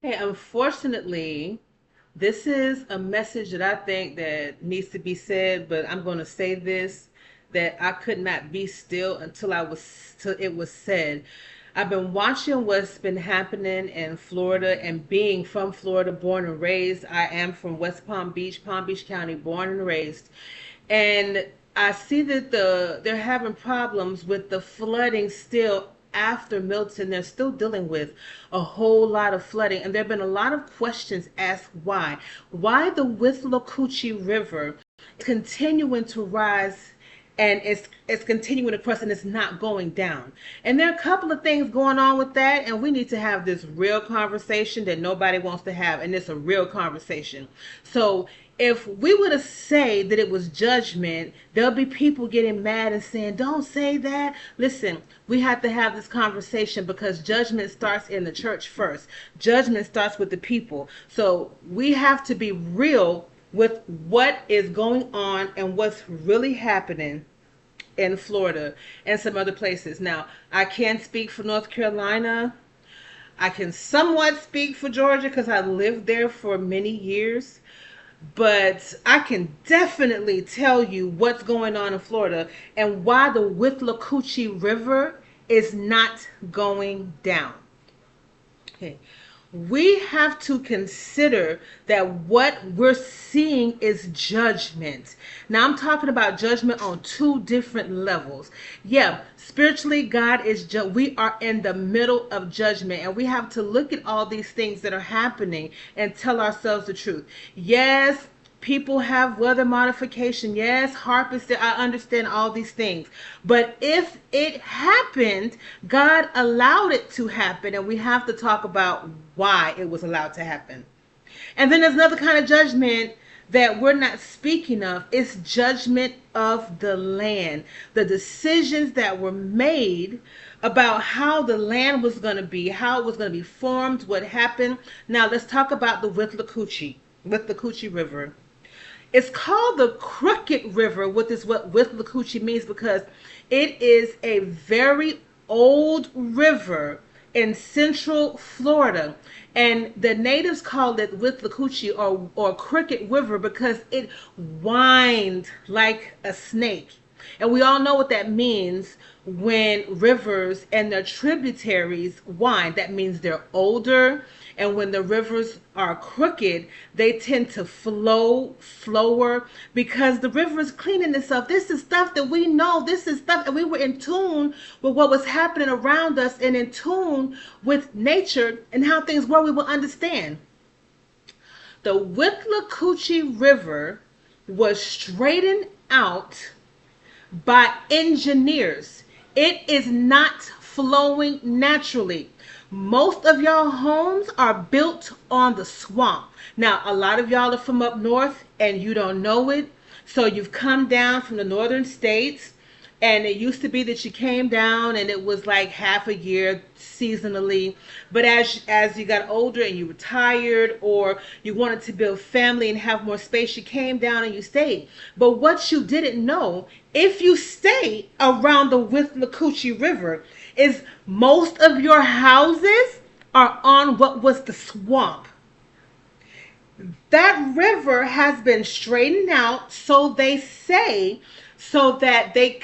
Hey, unfortunately, this is a message that I think that needs to be said, but I'm going to say this that I could not be still till it was said. I've been watching what's been happening in Florida and being from Florida, born and raised. I am from West Palm Beach County, born and raised. And I see that they're having problems with the flooding still after Milton. They're still dealing with a whole lot of flooding, and there have been a lot of questions asked why. Why the Withlacoochee River is continuing to rise, and it's continuing to cross, and it's not going down. And there are a couple of things going on with that, and we need to have this real conversation that nobody wants to have, and it's a real conversation. So if we were to say that it was judgment, there'll be people getting mad and saying, don't say that. Listen, we have to have this conversation because judgment starts in the church first. Judgment starts with the people. So we have to be real with what is going on and what's really happening in Florida and some other places. Now, I can't speak for North Carolina. I can somewhat speak for Georgia because I lived there for many years. But I can definitely tell you what's going on in Florida and why the Withlacoochee River is not going down. Okay. We have to consider that what we're seeing is judgment. Now, I'm talking about judgment on two different levels. Yeah, spiritually, God is we are in the middle of judgment, and we have to look at all these things that are happening and tell ourselves the truth. Yes, people have weather modification. Yes, HARP is there. I understand all these things. But if it happened, God allowed it to happen, and we have to talk about why it was allowed to happen. And then there's another kind of judgment that we're not speaking of. It's judgment of the land. The decisions that were made about how the land was going to be, how it was going to be formed, what happened. Now let's talk about the Withlacoochee River. It's called the Crooked River, which is what Withlacoochee means because it is a very old river in central Florida. And the natives call it Withlacoochee or Crooked River because it winds like a snake. And we all know what that means when rivers and their tributaries wind. That means they're older. And when the rivers are crooked, they tend to flow slower because the river is cleaning itself. This is stuff that we know. This is stuff that we were in tune with what was happening around us and in tune with nature and how things were. We will understand. The Withlacoochee River was straightened out by engineers. It is not flowing naturally. Most of y'all homes are built on the swamp. Now, a lot of y'all are from up north and you don't know it. So you've come down from the northern states, and it used to be that you came down and it was like half a year seasonally. But as you got older and you retired or you wanted to build family and have more space, you came down and you stayed. But what you didn't know, if you stay around the Withlacoochee River, is most of your houses are on what was the swamp. That river has been straightened out, so they say, so that they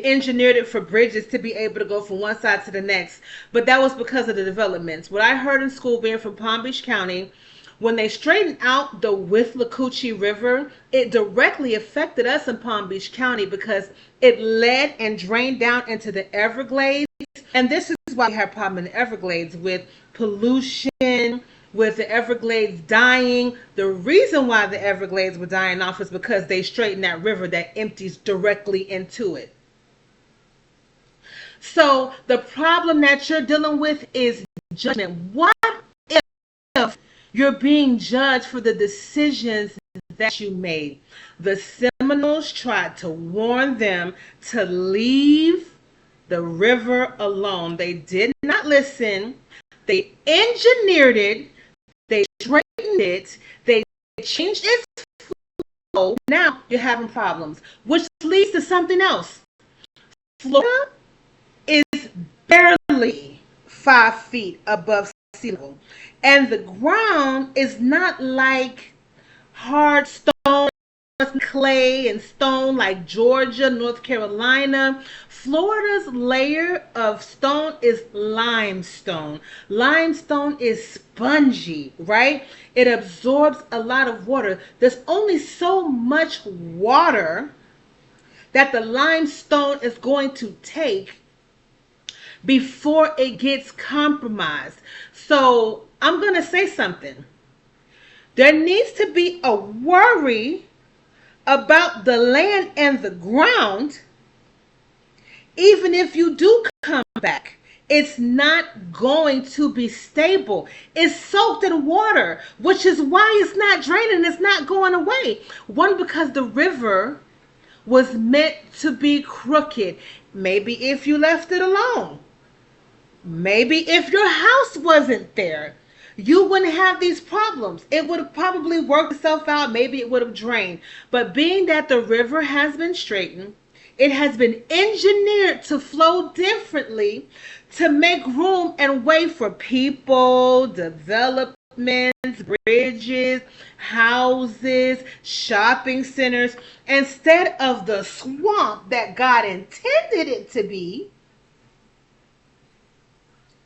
engineered it for bridges to be able to go from one side to the next. But that was because of the developments. What I heard in school, being from Palm Beach County, when they straightened out the Withlacoochee River, it directly affected us in Palm Beach County because it led and drained down into the Everglades. And this is why we have a problem in the Everglades with pollution, with the Everglades dying. The reason why the Everglades were dying off is because they straightened that river that empties directly into it. So the problem that you're dealing with is judgment. What if you're being judged for the decisions that you made? The Seminoles tried to warn them to leave the river alone. They did not listen. They engineered it. They straightened it. They changed its flow. Now you're having problems, which leads to something else. Florida is barely 5 feet above sea level. And the ground is not like hard stone, clay and stone like Georgia, North Carolina. Florida's layer of stone is limestone. Limestone is spongy, right? It absorbs a lot of water. There's only so much water that the limestone is going to take before it gets compromised. So I'm going to say something. There needs to be a worry about the land and the ground. Even if you do come back, it's not going to be stable. It's soaked in water, which is why it's not draining. It's not going away. One, because the river was meant to be crooked. Maybe if you left it alone. Maybe if your house wasn't there, you wouldn't have these problems. It would have probably worked itself out. Maybe it would have drained. But being that the river has been straightened, it has been engineered to flow differently to make room and way for people, developments, bridges, houses, shopping centers, instead of the swamp that God intended it to be.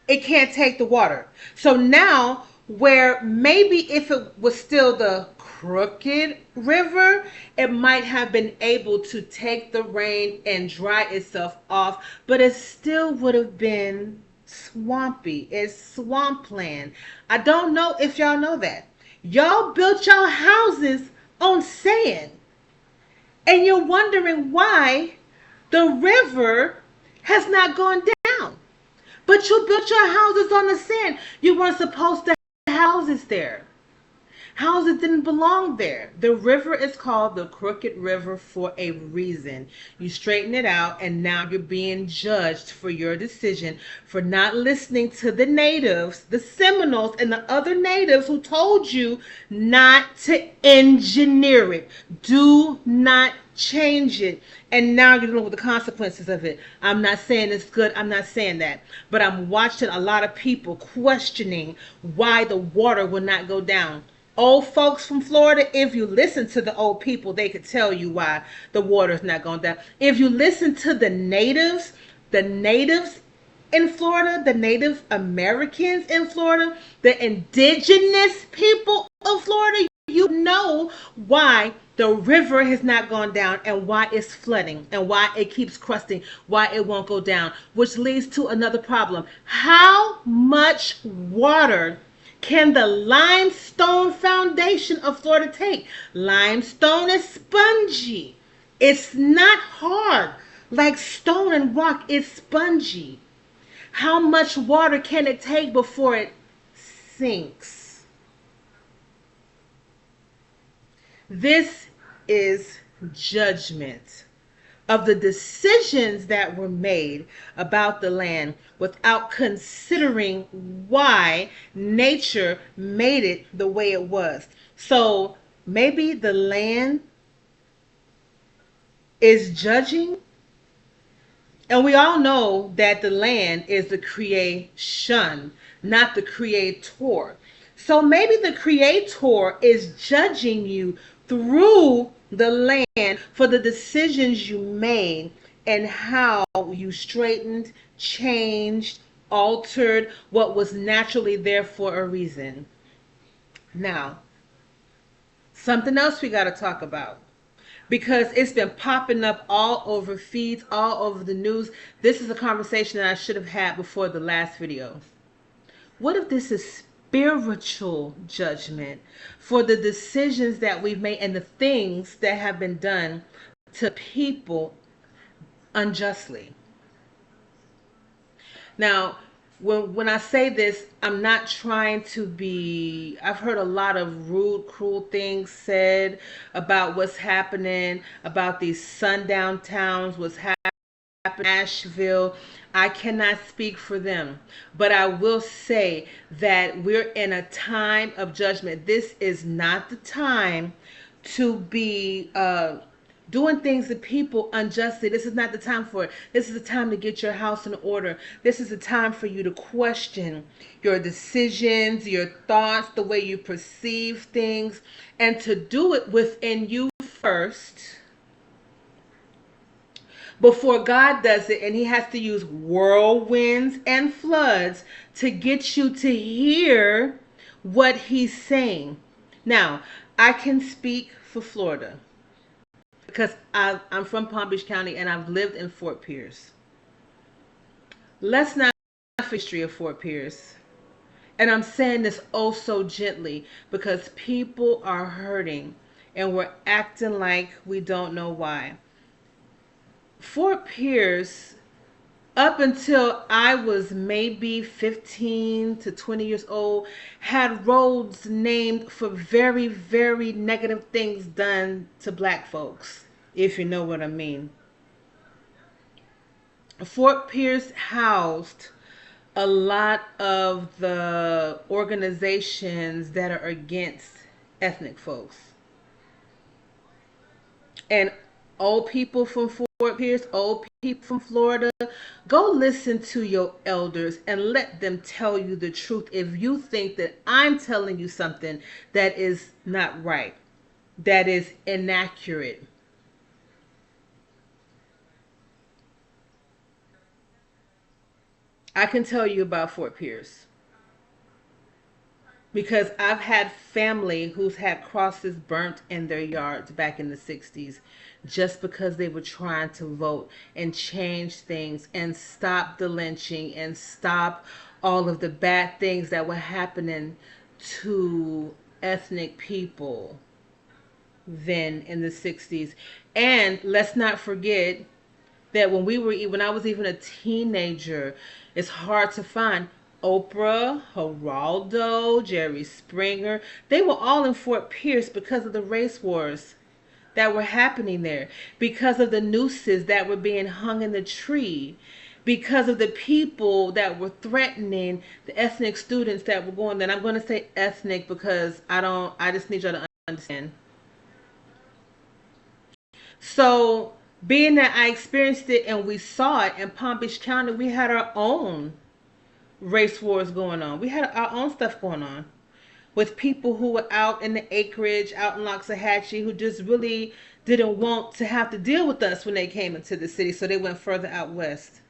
It can't take the water. So now, where maybe if it was still the crooked river, it might have been able to take the rain and dry itself off, but it still would have been swampy. It's swampland. I don't know if y'all know that. Y'all built y'all houses on sand, and you're wondering why the river has not gone down. But you built your houses on the sand. You weren't supposed to have houses there. Houses didn't belong there. The river is called the Crooked River for a reason. You straighten it out, and now you're being judged for your decision for not listening to the natives, the Seminoles, and the other natives who told you not to engineer it. Do not change it. And now you're dealing with the consequences of it. I'm not saying it's good. I'm not saying that. But I'm watching a lot of people questioning why the water will not go down. Old folks from Florida, if you listen to the old people, they could tell you why the water is not going down. If you listen to the natives in Florida, the Native Americans in Florida, the indigenous people of Florida, you know why the river has not gone down and why it's flooding and why it keeps crusting, why it won't go down, which leads to another problem. How much water can the limestone foundation of Florida take? Limestone is spongy. It's not hard like stone and rock. It's spongy. How much water can it take before it sinks? This is judgment of the decisions that were made about the land without considering why nature made it the way it was. So maybe the land is judging, and we all know that the land is the creation, not the creator. So maybe the creator is judging you through the land for the decisions you made and how you straightened, changed, altered what was naturally there for a reason. Now, something else we got to talk about, because it's been popping up all over feeds, all over the news. This is a conversation that I should have had before the last video. What if this is spiritual judgment for the decisions that we've made and the things that have been done to people unjustly? Now, when I say this, I'm not trying to be, I've heard a lot of rude, cruel things said about what's happening, about these sundown towns, what's happening in Nashville. I cannot speak for them, but I will say that we're in a time of judgment. This is not the time to be doing things to people unjustly. This is not the time for it. This is the time to get your house in order. This is the time for you to question your decisions, your thoughts, the way you perceive things, and to do it within you first before God does it. And he has to use whirlwinds and floods to get you to hear what he's saying. Now, I can speak for Florida because I'm from Palm Beach County and I've lived in Fort Pierce. Let's not history of Fort Pierce. And I'm saying this oh so gently because people are hurting and we're acting like we don't know why. Fort Pierce, up until I was maybe 15 to 20 years old, had roads named for very, very negative things done to black folks, if you know what I mean. Fort Pierce housed a lot of the organizations that are against ethnic folks. And old people from Fort Pierce, old people from Florida, go listen to your elders and let them tell you the truth if you think that I'm telling you something that is not right, that is inaccurate. I can tell you about Fort Pierce because I've had family who's had crosses burnt in their yards back in the 60s just because they were trying to vote and change things and stop the lynching and stop all of the bad things that were happening to ethnic people then in the 60s. And let's not forget that when I was even a teenager, it's hard to find Oprah, Geraldo, Jerry Springer. They were all in Fort Pierce because of the race wars that were happening there, because of the nooses that were being hung in the tree, because of the people that were threatening the ethnic students that were going there. And I'm going to say ethnic because I just need y'all to understand. So, being that I experienced it and we saw it in Palm Beach County, we had our own race wars going on. We had our own stuff going on with people who were out in the acreage, out in Loxahatchee, who just really didn't want to have to deal with us when they came into the city, so they went further out west.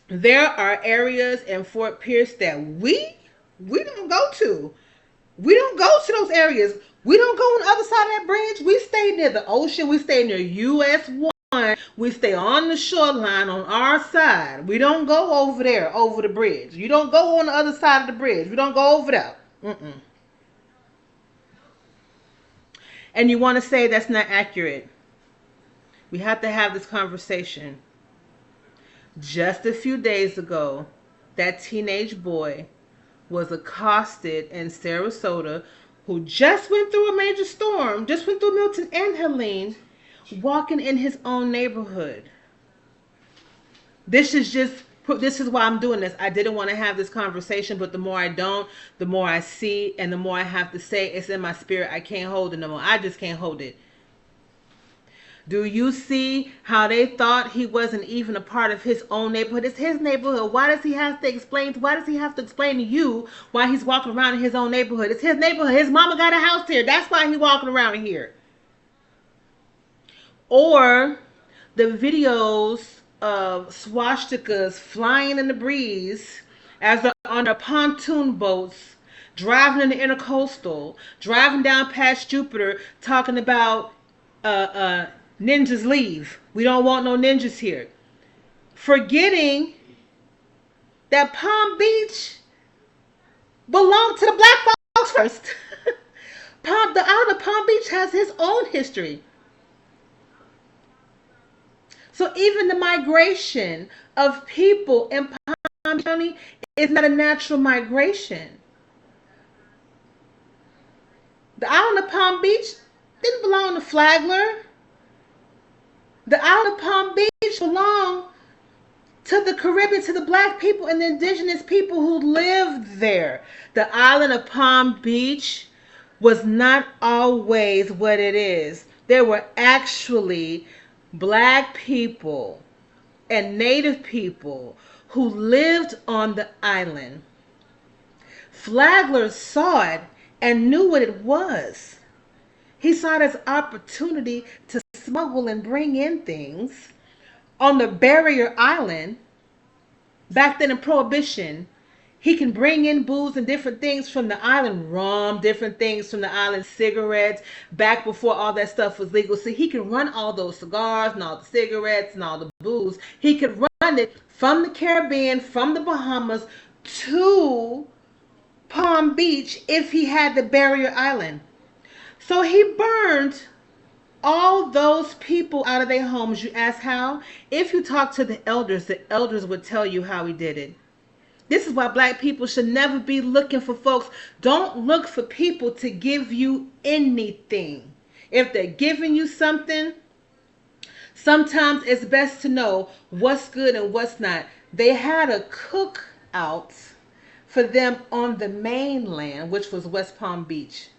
There are areas in Fort Pierce that we don't go to. We don't go to those areas. We don't go on the other side of that bridge. We stay near the ocean. We stay near US 1. We stay on the shoreline on our side. We don't go over there, over the bridge. You don't go on the other side of the bridge. We don't go over there. Mm-mm. And you want to say that's not accurate. We have to have this conversation. Just a few days ago, that teenage boy was accosted in Sarasota, who just went through a major storm, just went through Milton and Helene, walking in his own neighborhood. This is why I'm doing this. I didn't want to have this conversation, but the more I don't, the more I see, and the more I have to say. It's in my spirit. I can't hold it no more. I just can't hold it. Do you see how they thought he wasn't even a part of his own neighborhood? It's his neighborhood. Why does he have to explain? Why does he have to explain to you why he's walking around in his own neighborhood? It's his neighborhood. His mama got a house here. That's why he's walking around here. Or the videos of swastikas flying in the breeze as they're on their pontoon boats, driving in the intercoastal, driving down past Jupiter, talking about ninjas leave. We don't want no ninjas here. Forgetting that Palm Beach belonged to the black folks first. The island of Palm Beach has his own history. So even the migration of people in Palm Beach County is not a natural migration. The island of Palm Beach didn't belong to Flagler. The island of Palm Beach belonged to the Caribbean, to the black people and the indigenous people who lived there. The island of Palm Beach was not always what it is. There were actually black people and native people who lived on the island. Flagler saw it and knew what it was. He saw it as opportunity to smuggle and bring in things on the barrier island. Back then in Prohibition, he can bring in booze and different things from the island, rum, different things from the island, cigarettes, back before all that stuff was legal. So he can run all those cigars and all the cigarettes and all the booze. He could run it from the Caribbean, from the Bahamas to Palm Beach if he had the barrier island. So he burned all those people out of their homes. You ask how? If you talk to the elders would tell you how he did it. This is why black people should never be looking for folks. Don't look for people to give you anything. If they're giving you something, sometimes it's best to know what's good and what's not. They had a cookout for them on the mainland, which was West Palm Beach.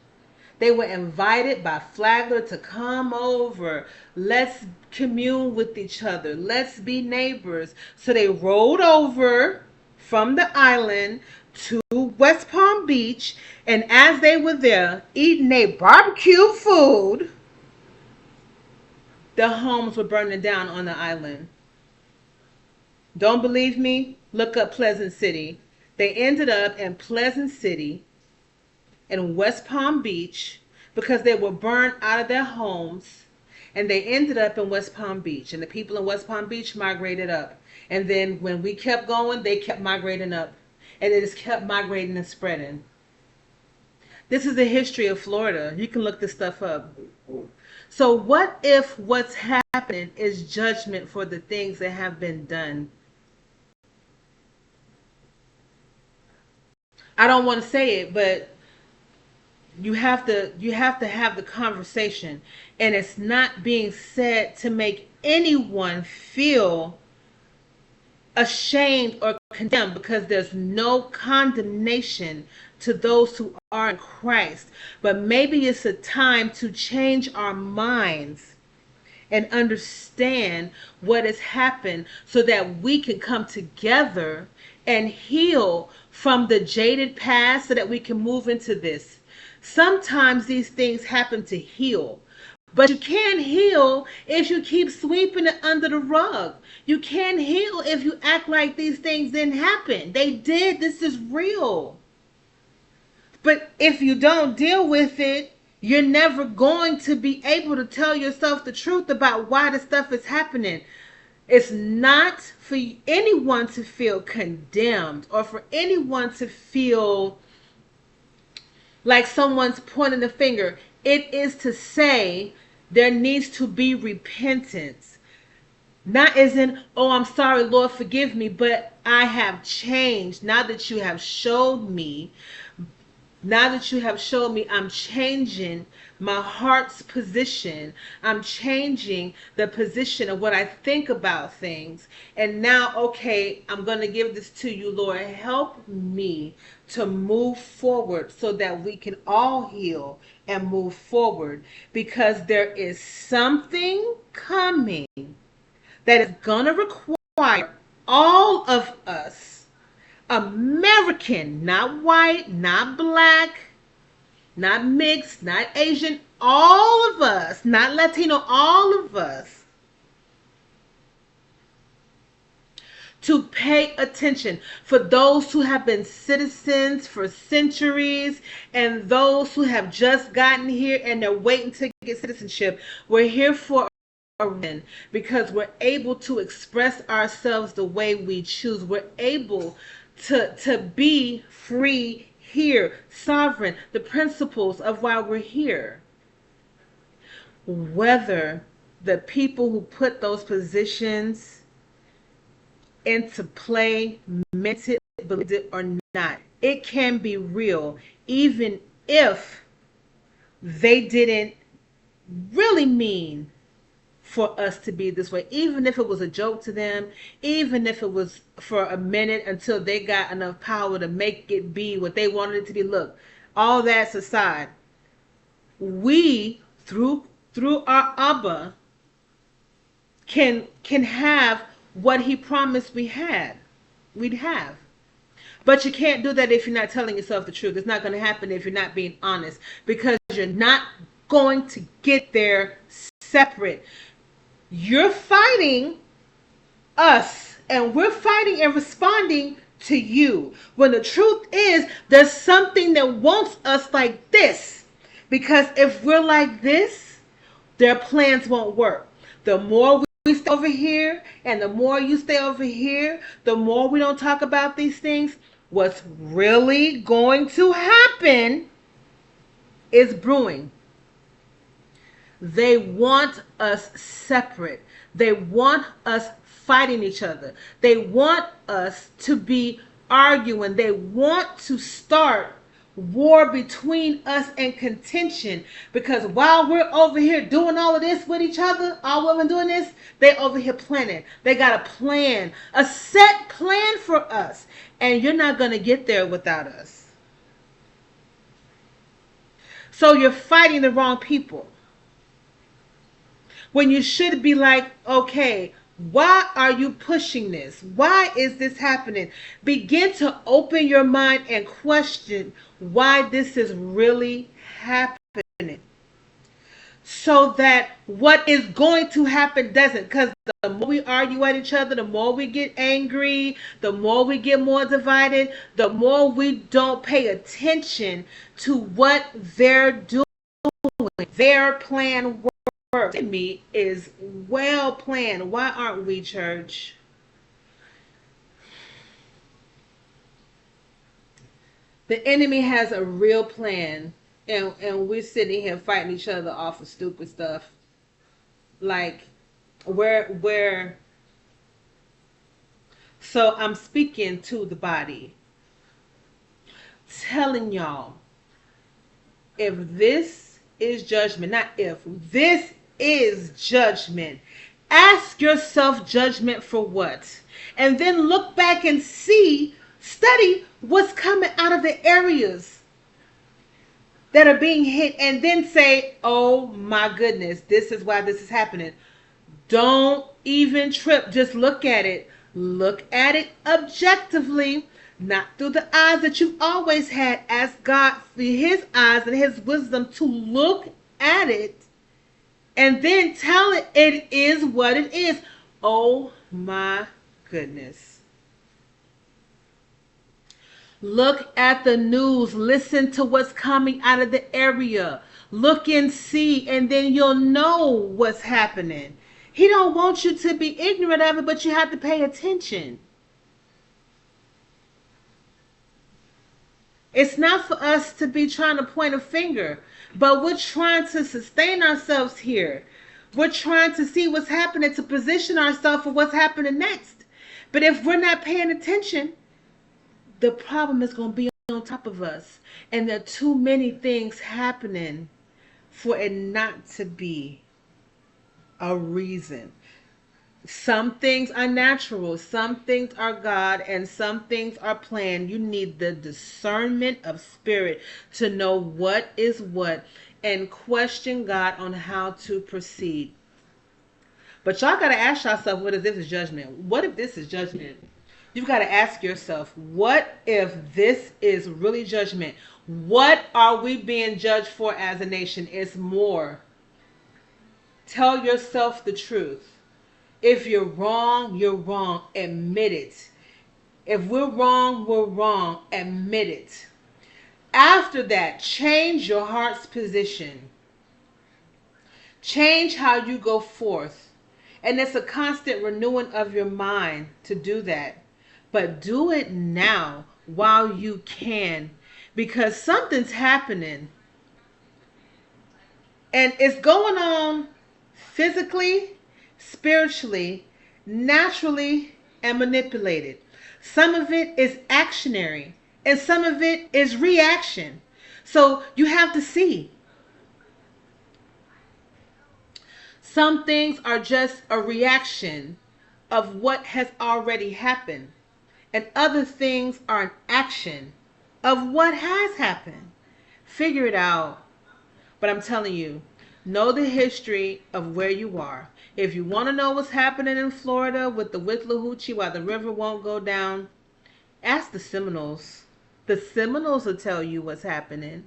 They were invited by Flagler to come over. Let's commune with each other. Let's be neighbors. So they rode over from the island to West Palm Beach. And as they were there eating their barbecue food, the homes were burning down on the island. Don't believe me? Look up Pleasant City. They ended up in Pleasant City in West Palm Beach because they were burned out of their homes, and they ended up in West Palm Beach, and the people in West Palm Beach migrated up. And then when we kept going, they kept migrating up, and it just kept migrating and spreading. This is the history of Florida. You can look this stuff up. So what if what's happening is judgment for the things that have been done? I don't want to say it, but you have to have the conversation, and it's not being said to make anyone feel ashamed or condemned, because there's no condemnation to those who are in Christ. But maybe it's a time to change our minds and understand what has happened so that we can come together and heal from the jaded past so that we can move into this. Sometimes these things happen to heal, but you can't heal if you keep sweeping it under the rug. You can't heal if you act like these things didn't happen. They did. This is real. But if you don't deal with it, you're never going to be able to tell yourself the truth about why this stuff is happening. It's not for anyone to feel condemned or for anyone to feel like someone's pointing the finger. It is to say there needs to be repentance. Not as in, oh, I'm sorry, Lord, forgive me, but I have changed. Now that you have showed me, I'm changing my heart's position. I'm changing the position of what I think about things. And now, okay, I'm going to give this to you, Lord. Help me to move forward so that we can all heal and move forward, because there is something coming that is going to require all of us, American, not white, not black, not mixed, not Asian, all of us, not Latino, all of us, to pay attention. For those who have been citizens for centuries and those who have just gotten here and they're waiting to get citizenship, we're here for a reason, because we're able to express ourselves the way we choose. We're able to be free here, sovereign, the principles of why we're here. Whether the people who put those positions into play meant it, believed it or not, it can be real, even if they didn't really mean for us to be this way, even if it was a joke to them, even if it was for a minute until they got enough power to make it be what they wanted it to be. Look, all that's aside. we through our Abba can have what he promised we'd have. But you can't do that if you're not telling yourself the truth. It's not going to happen if you're not being honest, because you're not going to get there separate. You're fighting us, and we're fighting and responding to you. When the truth is, there's something that wants us like this. Because if we're like this, their plans won't work. The more we stay over here and the more you stay over here, the more we don't talk about these things, what's really going to happen is brewing. They want us separate. They want us fighting each other. They want us to be arguing. They want to start war between us and contention, because while we're over here doing all of this with each other, all women doing this, they over here planning. They got a plan, a set plan for us, and you're not going to get there without us. So you're fighting the wrong people when you should be like, okay, why are you pushing this? Why is this happening? Begin to open your mind and question why this is really happening, so that what is going to happen doesn't. Because the more we argue at each other, the more we get angry, the more we get more divided, the more we don't pay attention to what they're doing. Their plan works. To me is well planned. Why aren't we, church? The enemy has a real plan, and we're sitting here fighting each other off of stupid stuff. Like, where so I'm speaking to the body, telling y'all, if this is judgment, not if, this is judgment. Ask yourself, judgment for what? And then look back and study what's coming out of the areas that are being hit, and then say, oh my goodness, this is why this is happening. Don't even trip. Just look at it. Look at it objectively, not through the eyes that you've always had. Ask God for his eyes and his wisdom to look at it, and then tell it it is what it is. Oh my goodness. Look at the news. Listen to what's coming out of the area. Look and see, and then you'll know what's happening. He don't want you to be ignorant of it, but you have to pay attention. It's not for us to be trying to point a finger, but we're trying to sustain ourselves here. We're trying to see what's happening, to position ourselves for what's happening next. But if we're not paying attention, the problem is going to be on top of us. And there are too many things happening for it not to be a reason. Some things are natural, some things are God, and some things are planned. You need the discernment of spirit to know what is what and question God on how to proceed. But y'all got to ask yourself, what if this is judgment? What if this is judgment? You've got to ask yourself, what if this is really judgment? What are we being judged for as a nation? It's more. Tell yourself the truth. If you're wrong, you're wrong. Admit it. If we're wrong. Admit it. After that, change your heart's position. Change how you go forth. And it's a constant renewing of your mind to do that. But do it now while you can, because something's happening. And it's going on physically, spiritually, naturally, and manipulated. Some of it is actionary, and some of it is reaction. So you have to see. Some things are just a reaction of what has already happened, and other things are an action of what has happened. Figure it out. But I'm telling you, know the history of where you are. If you want to know what's happening in Florida with the Withlacoochee, why the river won't go down, ask the Seminoles. The Seminoles will tell you what's happening.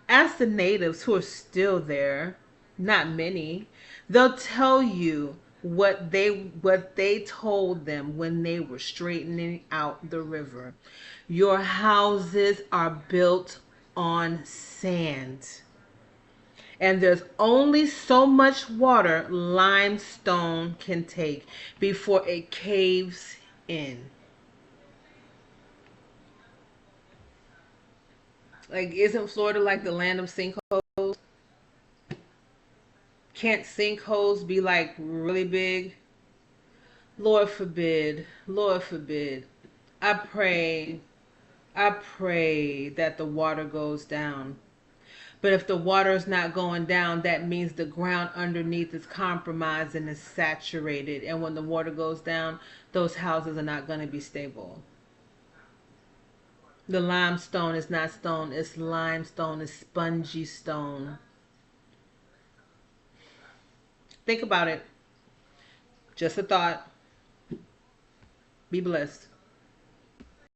Ask the natives who are still there, not many. They'll tell you what they told them when they were straightening out the river. Your houses are built on sand. And there's only so much water limestone can take before it caves in. Like, isn't Florida like the land of sinkholes? Can't sinkholes be like really big? Lord forbid. Lord forbid. I pray. I pray that the water goes down. But if the water is not going down, that means the ground underneath is compromised and is saturated. And when the water goes down, those houses are not going to be stable. The limestone is not stone, it's limestone, it's spongy stone. Think about it. Just a thought. Be blessed.